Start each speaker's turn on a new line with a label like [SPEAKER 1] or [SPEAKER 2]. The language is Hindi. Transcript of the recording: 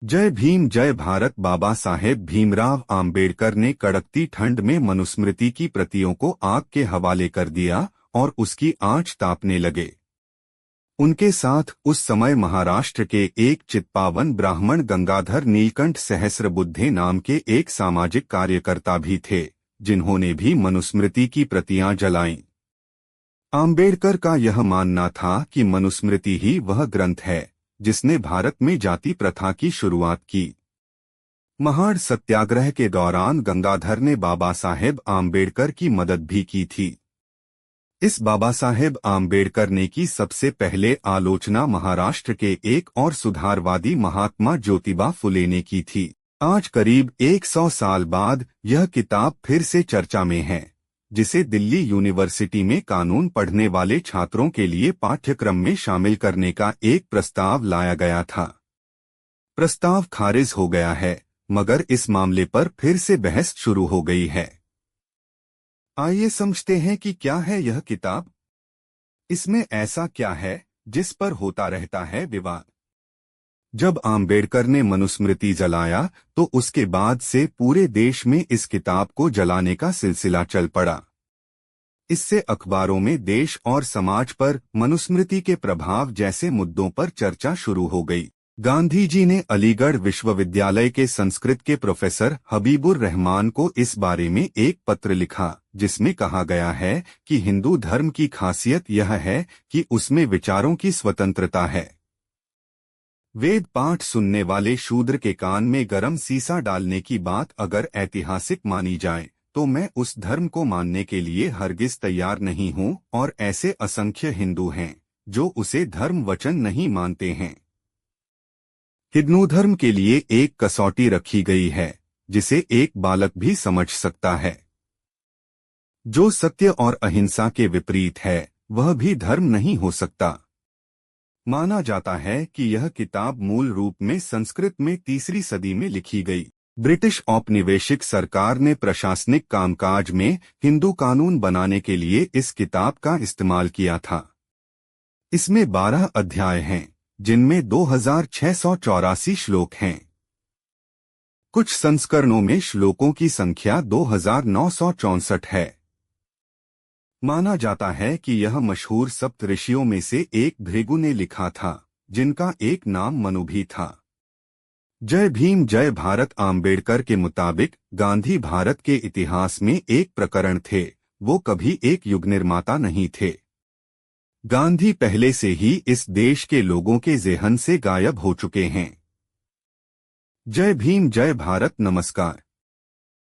[SPEAKER 1] जय भीम जय भारत। बाबा साहेब भीमराव आम्बेडकर ने कड़कती ठंड में मनुस्मृति की प्रतियों को आग के हवाले कर दिया और उसकी आंच तापने लगे। उनके साथ उस समय महाराष्ट्र के एक चित्पावन ब्राह्मण गंगाधर नीलकंठ सहस्रबुद्धे नाम के एक सामाजिक कार्यकर्ता भी थे, जिन्होंने भी मनुस्मृति की प्रतियां जलाईं। आम्बेडकर का यह मानना था कि मनुस्मृति ही वह ग्रंथ है जिसने भारत में जाति प्रथा की शुरुआत की। महाड़ सत्याग्रह के दौरान गंगाधर ने बाबा साहेब आम्बेडकर की मदद भी की थी। इस बाबा साहेब आम्बेडकर ने की सबसे पहले आलोचना महाराष्ट्र के एक और सुधारवादी महात्मा ज्योतिबा फुले ने की थी। आज करीब 100 साल बाद यह किताब फिर से चर्चा में है, जिसे दिल्ली यूनिवर्सिटी में कानून पढ़ने वाले छात्रों के लिए पाठ्यक्रम में शामिल करने का एक प्रस्ताव लाया गया था। प्रस्ताव खारिज हो गया है, मगर इस मामले पर फिर से बहस शुरू हो गई है। आइए समझते हैं कि क्या है यह किताब। इसमें ऐसा क्या है जिस पर होता रहता है विवाद। जब आम्बेडकर ने मनुस्मृति जलाया तो उसके बाद से पूरे देश में इस किताब को जलाने का सिलसिला चल पड़ा। इससे अखबारों में देश और समाज पर मनुस्मृति के प्रभाव जैसे मुद्दों पर चर्चा शुरू हो गई। गांधी जी ने अलीगढ़ विश्वविद्यालय के संस्कृत के प्रोफेसर हबीबुर रहमान को इस बारे में एक पत्र लिखा, जिसमें कहा गया है कि हिंदू धर्म की खासियत यह है कि उसमें विचारों की स्वतंत्रता है। वेद पाठ सुनने वाले शूद्र के कान में गरम सीसा डालने की बात अगर ऐतिहासिक मानी जाए तो मैं उस धर्म को मानने के लिए हरगिज तैयार नहीं हूं, और ऐसे असंख्य हिंदू हैं जो उसे धर्म वचन नहीं मानते हैं। हिंदू धर्म के लिए एक कसौटी रखी गई है जिसे एक बालक भी समझ सकता है। जो सत्य और अहिंसा के विपरीत है वह भी धर्म नहीं हो सकता। माना जाता है कि यह किताब मूल रूप में संस्कृत में 3री सदी में लिखी गई। ब्रिटिश औपनिवेशिक सरकार ने प्रशासनिक कामकाज में हिंदू कानून बनाने के लिए इस किताब का इस्तेमाल किया था। इसमें 12 अध्याय हैं, जिनमें 2684 श्लोक हैं। कुछ संस्करणों में श्लोकों की संख्या 2964 है। माना जाता है कि यह मशहूर सप्त ऋषियों में से एक भृगु ने लिखा था, जिनका एक नाम मनु भी था। जय भीम जय भारत आम्बेडकर के मुताबिक गांधी भारत के इतिहास में एक प्रकरण थे, वो कभी एक युग निर्माता नहीं थे। गांधी पहले से ही इस देश के लोगों के ज़हन से गायब हो चुके हैं। जय भीम जय भारत। नमस्कार।